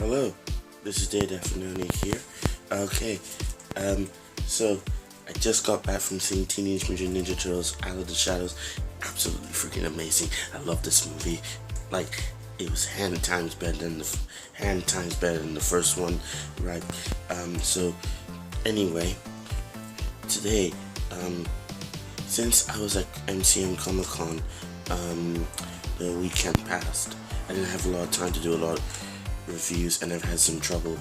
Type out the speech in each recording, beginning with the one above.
Hello, this is Day Definitely here. Okay, so I just got back from seeing Teenage Mutant Ninja Turtles Out of the Shadows. Absolutely freaking amazing. I love this movie. Like, it was hand times better than the first one, right? So anyway, today, since I was at MCM Comic Con, the weekend passed. I didn't have a lot of time to do a lot of reviews, and I've had some trouble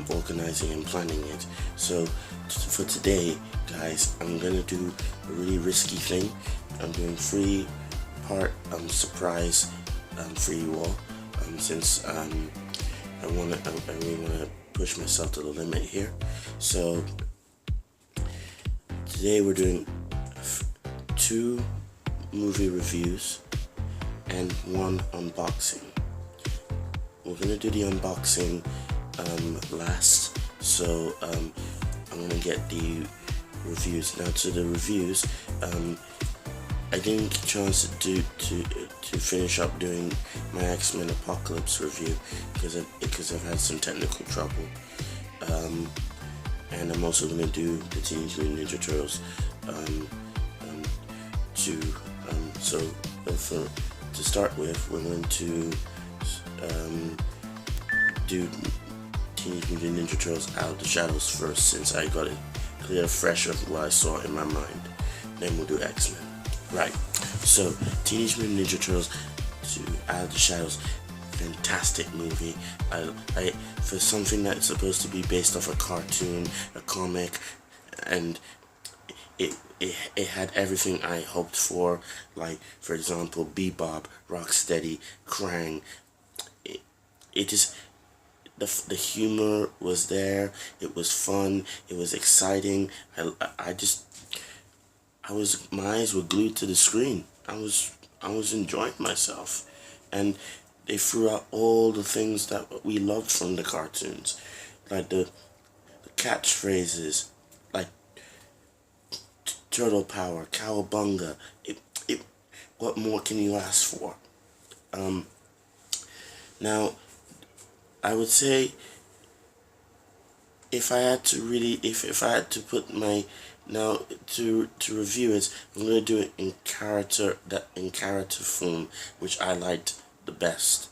organizing and planning it. So for today, guys, I'm gonna do a really risky thing. I'm doing free part surprise for you all, since I really wanna push myself to the limit here. So today we're doing two movie reviews and one unboxing. We're gonna do the unboxing last, so I'm gonna get the reviews. Now to the reviews, I didn't get a chance to finish up doing my X-Men Apocalypse review because I've had some technical trouble, and I'm also gonna do the Teenage Mutant Ninja Turtles to start with, we're going to do Teenage Mutant Ninja Turtles Out of the Shadows first, since I got it clear fresh of what I saw in my mind. Then we'll do X-Men. Right. So Teenage Mutant Ninja Turtles Out of the Shadows, fantastic movie. I for something that's supposed to be based off a cartoon, a comic, and it had everything I hoped for, like, for example, Bebop, Rocksteady, Krang. It just, the humor was there, it was fun, it was exciting. My eyes were glued to the screen. I was enjoying myself, and they threw out all the things that we loved from the cartoons, like the catchphrases, like turtle power, cowabunga. What more can you ask for? Now, I would say, if I had to put my, now to review it, I'm gonna do it in character form, which I liked the best.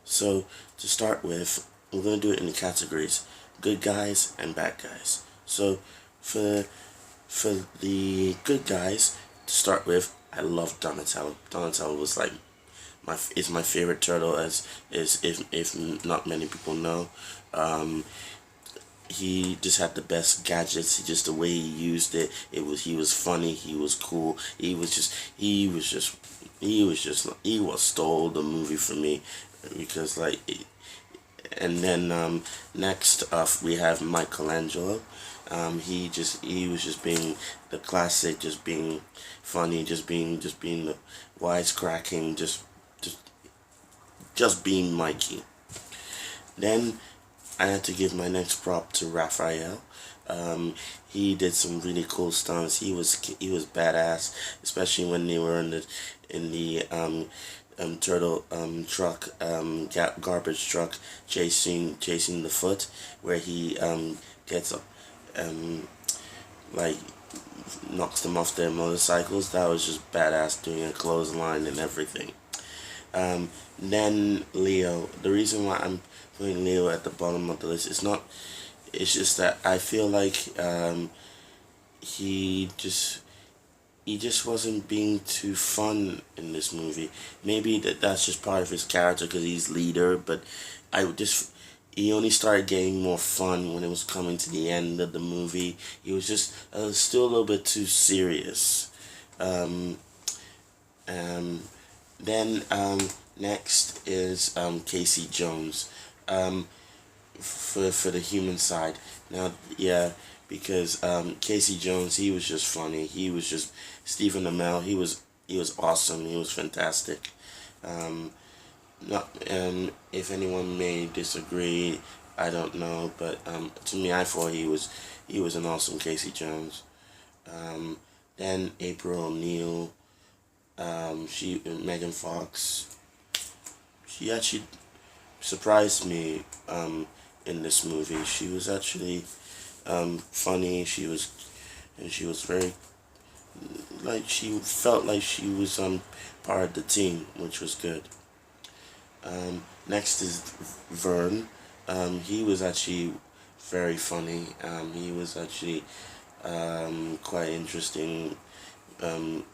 So to start with, I'm gonna do it in the categories: good guys and bad guys. So for the good guys, to start with, I love Donatello. Donatello was like is my favorite turtle, as if not many people know. He just had the best gadgets. Just the way he used it, he was funny. He was cool. He stole the movie for me, because like. And then next up we have Michelangelo. He was just being the classic, just being funny, just being the wisecracking, just being Mikey. Then I had to give my next prop to Raphael. He did some really cool stunts. He was badass, especially when they were in the turtle truck, garbage truck, chasing the Foot, where he gets like knocks them off their motorcycles. That was just badass, doing a clothesline and everything. Then Leo. The reason why I'm putting Leo at the bottom of the list is not. It's just that I feel like he just wasn't being too fun in this movie. Maybe that's just part of his character because he's leader, but he only started getting more fun when it was coming to the end of the movie. He was just still a little bit too serious. Then next is Casey Jones, for the human side. Now, yeah, because Casey Jones, he was just funny. He was just Stephen Amell. He was awesome. He was fantastic. Not if anyone may disagree, I don't know, but to me, I thought he was an awesome Casey Jones. Then April O'Neil. Megan Fox. surprised me in this movie. She was actually funny. She was very, like, she felt like she was part of the team, which was good. Next is Vern. He was actually very funny. He was actually quite interesting. Um,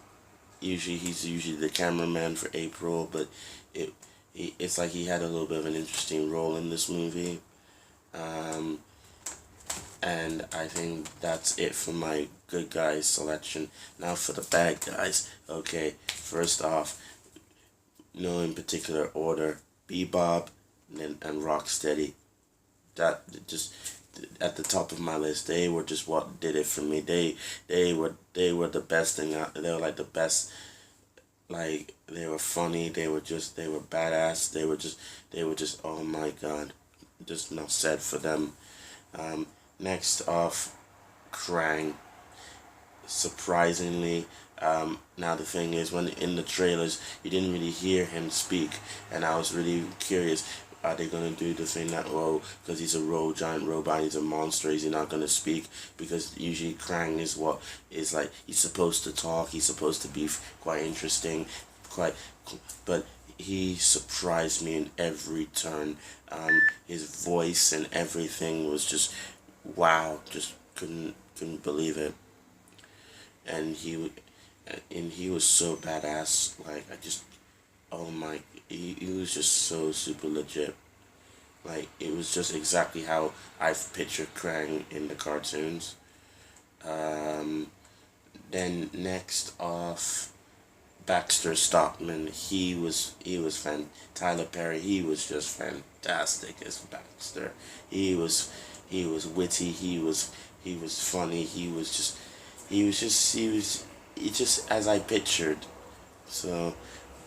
he's usually the cameraman for April, but it it's like he had a little bit of an interesting role in this movie. Um, and I think that's it for my good guys selection. Now for the bad guys. Okay, first off, no in particular order, Bebop and Rocksteady. That just at the top of my list. They were just what did it for me. They were the best thing out. They were like the best. Like, they were funny. They were badass. They were just, oh my god, just enough said for them. Um, Next off, Krang. Surprisingly, now the thing is, when in the trailers you didn't really hear him speak, and I was really curious. Are they gonna do the thing that, oh, because he's a giant robot, he's a monster, is he not gonna speak? Because usually Krang is what is like, he's supposed to talk, he's supposed to be quite interesting, quite, but he surprised me in every turn. His voice and everything was just wow, just couldn't believe it. And he was so badass. Like, I just, oh my, he was just so super legit. Like, it was just exactly how I've pictured Krang in the cartoons. Um, then next off, Baxter Stockman. He was Tyler Perry. He was just fantastic as Baxter. He was he was witty. He was funny. He just as I pictured. So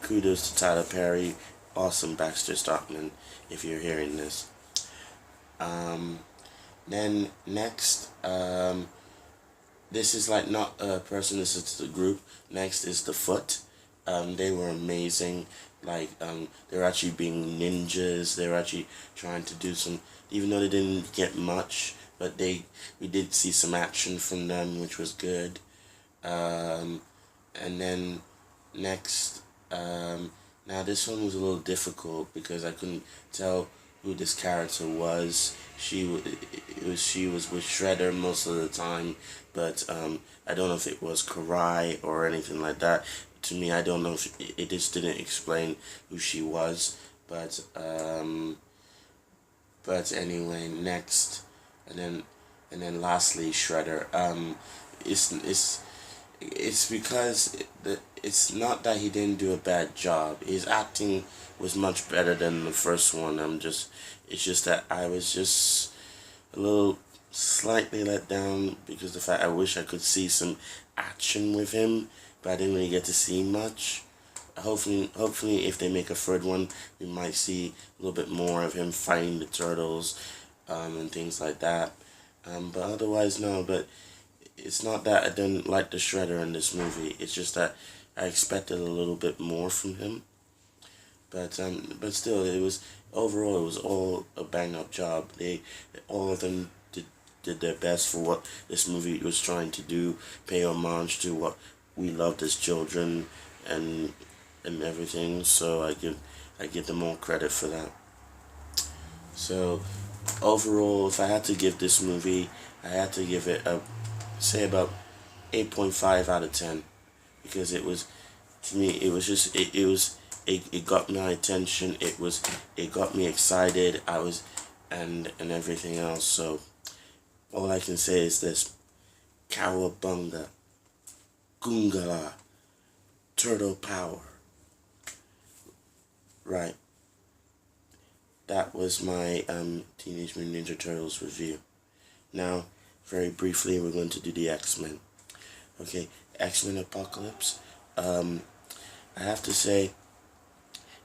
kudos to Tyler Perry. Awesome Baxter Stockman, if you're hearing this. Um, then next, this is like not a person, this is the group. Next is the Foot. They were amazing. Like, they were actually being ninjas. They were actually trying to do some, even though they didn't get much, but we did see some action from them, which was good. And then next, now this one was a little difficult because I couldn't tell who this character was. She was with Shredder most of the time, but I don't know if it was Karai or anything like that. To me, I don't know if it just didn't explain who she was, but anyway, next, and then lastly, Shredder. It's it's because it's not that he didn't do a bad job. His acting was much better than the first one. It's just that I was just a little slightly let down because the fact I wish I could see some action with him, but I didn't really get to see much. Hopefully, if they make a third one, we might see a little bit more of him fighting the turtles, and things like that. But otherwise, no. But it's not that I didn't like the Shredder in this movie. It's just that I expected a little bit more from him. But still, it was overall it was all a bang up job. All of them did their best for what this movie was trying to do, pay homage to what we loved as children, and everything. So I give them all credit for that. So overall, if I had to give this movie, I had to give it a, say, about 8.5 out of 10, because it was, to me, it was just it got my attention. It got me excited. I was and everything else. So all I can say is this: Cowabunga, Goongala, Turtle Power. Right. That was my Teenage Mutant Ninja Turtles review. Now, very briefly, we're going to do the X-Men. Okay, X-Men Apocalypse. I have to say,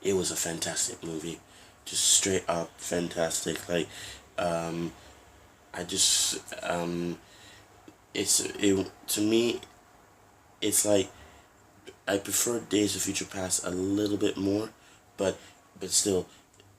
it was a fantastic movie. Just straight up fantastic. Like, I just, to me, it's like, I prefer Days of Future Past a little bit more, but still,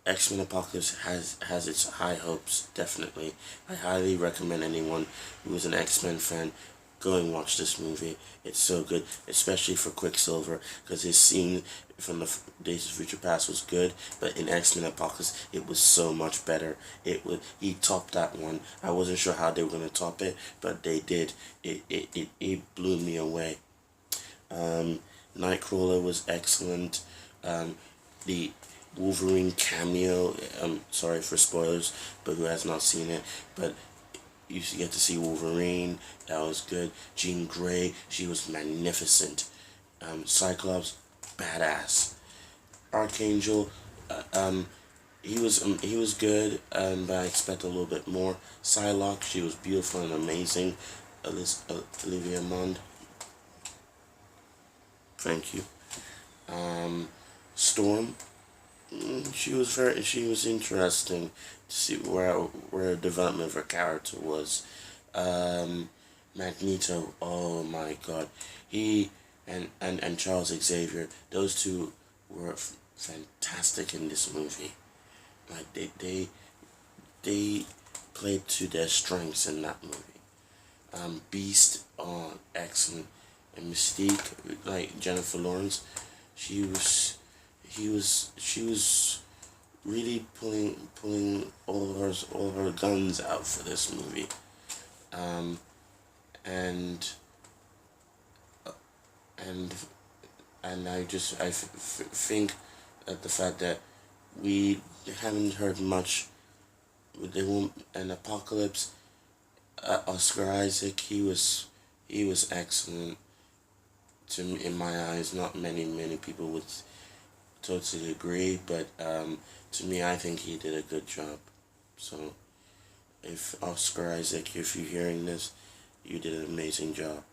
X-Men Apocalypse has its high hopes, definitely. I highly recommend anyone who is an X-Men fan go and watch this movie. It's so good, especially for Quicksilver, because his scene from the Days of Future Past was good, but in X-Men Apocalypse it was so much better. He topped that one. I wasn't sure how they were gonna top it, but they did. It blew me away. Nightcrawler was excellent. The Wolverine cameo, sorry for spoilers, but who has not seen it, but you get to see Wolverine, that was good. Jean Grey, she was magnificent. Cyclops, badass. Archangel, he was good, but I expect a little bit more. Psylocke, she was beautiful and amazing. Olivia Munn, thank you. Storm, she was interesting to see where development of her character was. Magneto, oh my god, he and Charles Xavier, those two were fantastic in this movie. Like they played to their strengths in that movie. Beast, oh, excellent. And Mystique, like Jennifer Lawrence, she was really pulling all her guns out for this movie. And I think that the fact that we haven't heard much with an Apocalypse, Oscar Isaac, he was excellent to me, in my eyes. Not many people would totally agree, but to me, I think he did a good job. So if Oscar Isaac, if you're hearing this, you did an amazing job.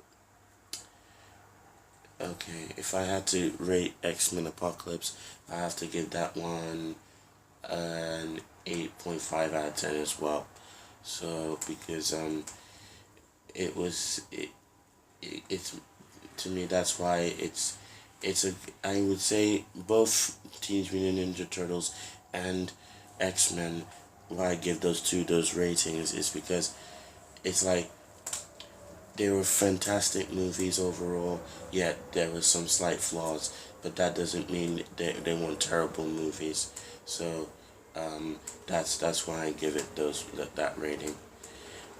Okay, if I had to rate X-Men Apocalypse, I have to give that one an 8.5 out of 10 as well. So because it's, to me, that's why I would say both Teenage Mutant Ninja Turtles and X-Men, why I give those ratings is because it's like they were fantastic movies overall, yet there were some slight flaws, but that doesn't mean they weren't terrible movies. So that's why I give it that rating.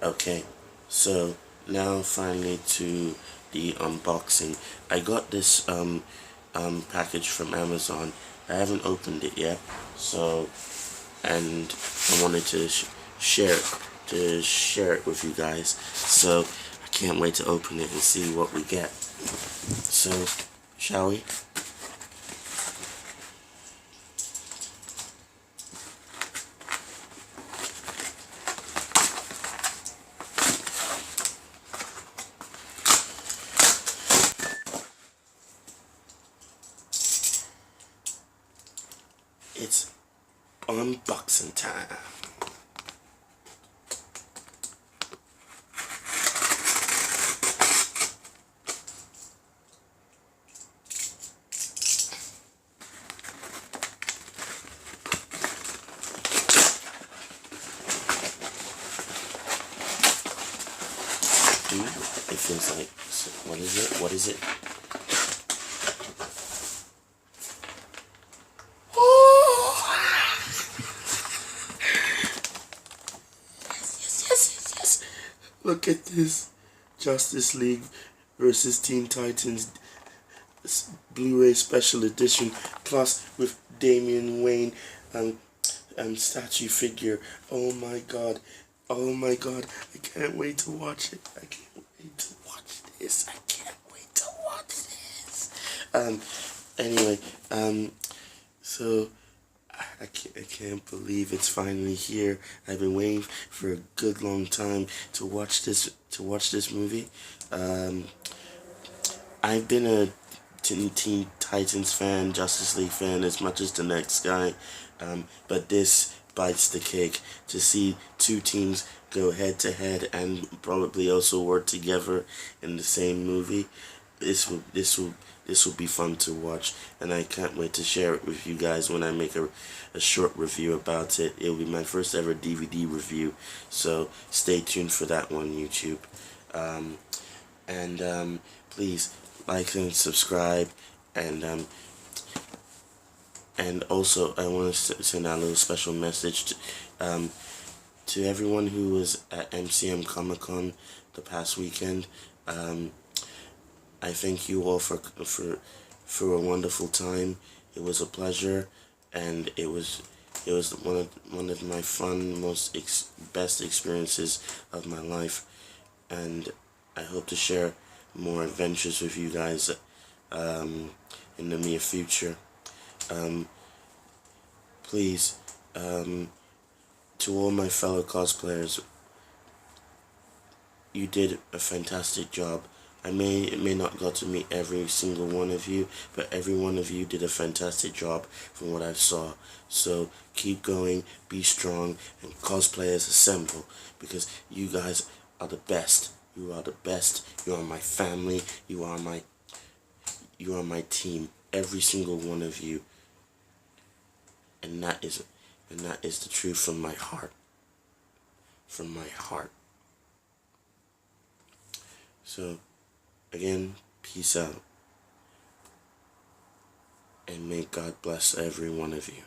Okay, so now finally to the unboxing. I got this package from Amazon. I haven't opened it yet, so, and I wanted to share it with you guys. So I can't wait to open it and see what we get. So, shall we? It's unboxing time. Dude, it feels like, what is it? What is it? Look at this. Justice League versus Teen Titans Blu-ray Special Edition, plus with Damian Wayne statue figure. Oh my god. Oh my god. I can't wait to watch it. I can't wait to watch this. I can't wait to watch this. Anyway, so I can't believe it's finally here. I've been waiting for a good long time to watch this movie. I've been a Teen Titans fan, Justice League fan as much as the next guy, but this bites the cake. To see two teams go head to head and probably also work together in the same movie, this will This will be fun to watch, and I can't wait to share it with you guys when I make a short review about it. It will be my first ever DVD review, so stay tuned for that one, YouTube. And please like and subscribe, and also I want to send out a little special message to everyone who was at MCM Comic Con the past weekend. I thank you all for a wonderful time. It was a pleasure, and it was one of my fun, best experiences of my life, and I hope to share more adventures with you guys in the near future. Please, to all my fellow cosplayers, you did a fantastic job. I may not got to meet every single one of you, but every one of you did a fantastic job from what I saw. So keep going, be strong, and cosplayers assemble, because you guys are the best. You are the best. You are my family. You are my team. Every single one of you. And that is the truth from my heart. From my heart. So, again, peace out. And may God bless every one of you.